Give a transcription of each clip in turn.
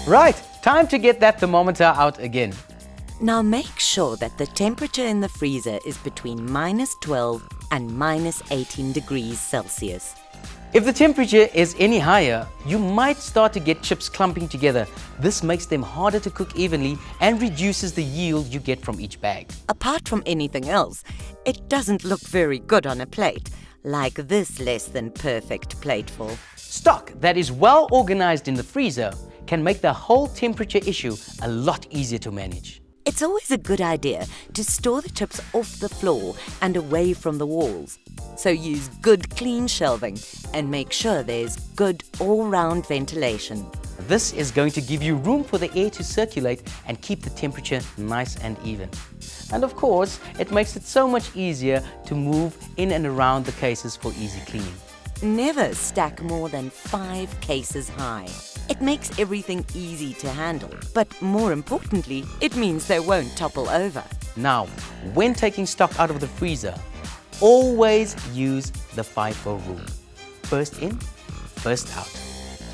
Right, time to get that thermometer out again. Now make sure that the temperature in the freezer is between -12 and -18 degrees Celsius. If the temperature is any higher, you might start to get chips clumping together. This makes them harder to cook evenly and reduces the yield you get from each bag. Apart from anything else, it doesn't look very good on a plate, like this less than perfect plateful. Stock that is well organized in the freezer can make the whole temperature issue a lot easier to manage. It's always a good idea to store the chips off the floor and away from the walls. So use good clean shelving and make sure there's good all-round ventilation. This is going to give you room for the air to circulate and keep the temperature nice and even. And of course, it makes it so much easier to move in and around the cases for easy cleaning. Never stack more than 5 cases high. It makes everything easy to handle, but more importantly, it means they won't topple over. Now, when taking stock out of the freezer, always use the FIFO rule. First in, first out.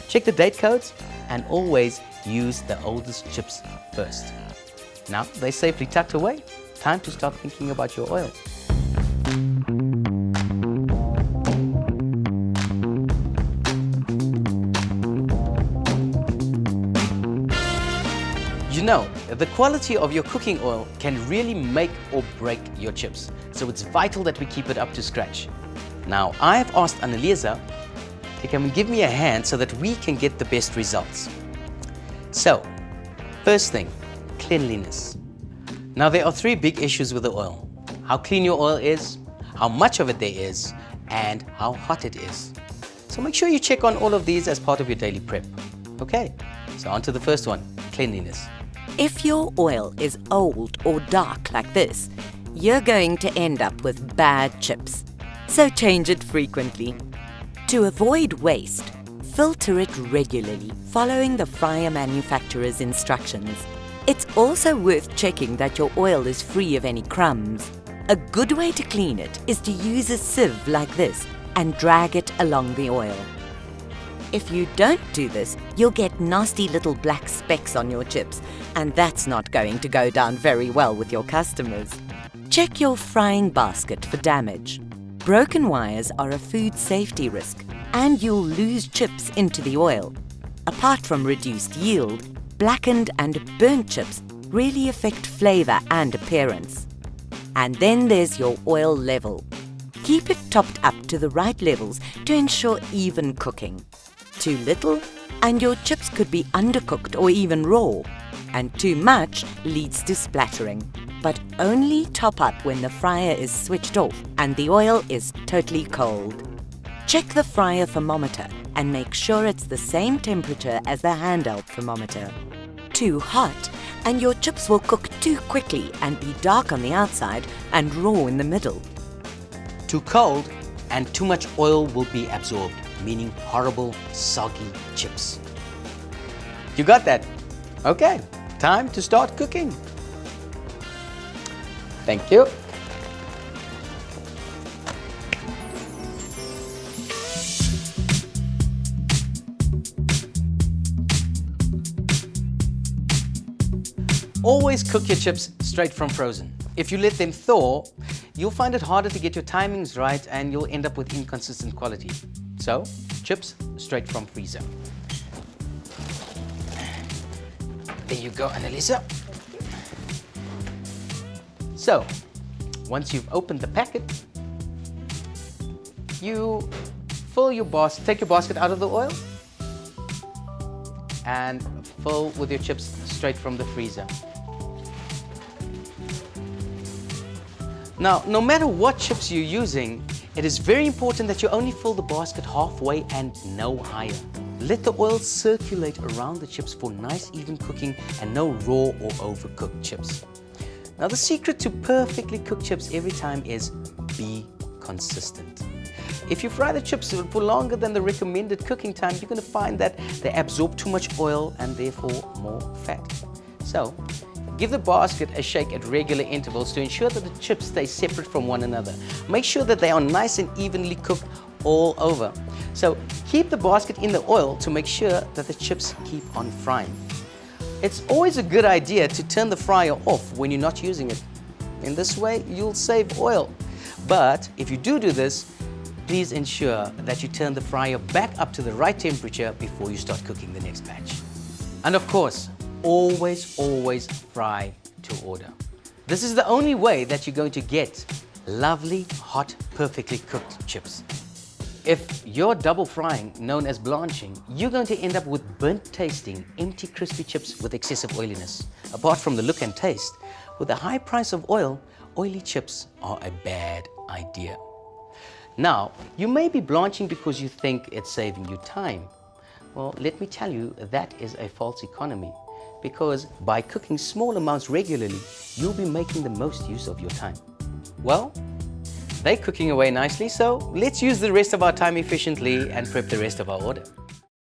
Check the date codes and always use the oldest chips first. Now they're safely tucked away, time to start thinking about your oil. You know, the quality of your cooking oil can really make or break your chips, so it's vital that we keep it up to scratch. Now, I've asked Annalisa to come and give me a hand so that we can get the best results. So, first thing, cleanliness. Now, there are 3 big issues with the oil: how clean your oil is, how much of it there is, and how hot it is. So make sure you check on all of these as part of your daily prep. Okay, so on to the first one, cleanliness. If your oil is old or dark like this, you're going to end up with bad chips. So change it frequently. To avoid waste, filter it regularly, following the fryer manufacturer's instructions. It's also worth checking that your oil is free of any crumbs. A good way to clean it is to use a sieve like this and drag it along the oil. If you don't do this, you'll get nasty little black specks on your chips, and that's not going to go down very well with your customers. Check your frying basket for damage. Broken wires are a food safety risk, and you'll lose chips into the oil. Apart from reduced yield, blackened and burnt chips really affect flavor and appearance. And then there's your oil level. Keep it topped up to the right levels to ensure even cooking. Too little, and your chips could be undercooked or even raw. And too much leads to splattering. But only top up when the fryer is switched off and the oil is totally cold. Check the fryer thermometer and make sure it's the same temperature as the handheld thermometer. Too hot, and your chips will cook too quickly and be dark on the outside and raw in the middle. Too cold, and too much oil will be absorbed, meaning horrible, soggy chips. You got that? Okay, time to start cooking. Thank you. Always cook your chips straight from frozen. If you let them thaw, you'll find it harder to get your timings right and you'll end up with inconsistent quality. So, chips straight from freezer. There you go, Annalisa. So, once you've opened the packet, you fill your basket, take your basket out of the oil and fill with your chips straight from the freezer. Now, no matter what chips you're using, it is very important that you only fill the basket halfway and no higher. Let the oil circulate around the chips for nice even cooking and no raw or overcooked chips. Now, the secret to perfectly cooked chips every time is be consistent. If you fry the chips for longer than the recommended cooking time, you're going to find that they absorb too much oil and therefore more fat. So, give the basket a shake at regular intervals to ensure that the chips stay separate from one another. Make sure that they are nice and evenly cooked all over. So keep the basket in the oil to make sure that the chips keep on frying. It's always a good idea to turn the fryer off when you're not using it. In this way, you'll save oil. But if you do this, please ensure that you turn the fryer back up to the right temperature before you start cooking the next batch. And of course, always fry to order. This is the only way that you're going to get lovely, hot, perfectly cooked chips. If you're double frying, known as blanching, you're going to end up with burnt tasting, empty crispy chips with excessive oiliness. Apart from the look and taste, with the high price of oil, oily chips are a bad idea. Now, you may be blanching because you think it's saving you time. Well, let me tell you, that is a false economy, because by cooking small amounts regularly, you'll be making the most use of your time. Well, they're cooking away nicely, so let's use the rest of our time efficiently and prep the rest of our order.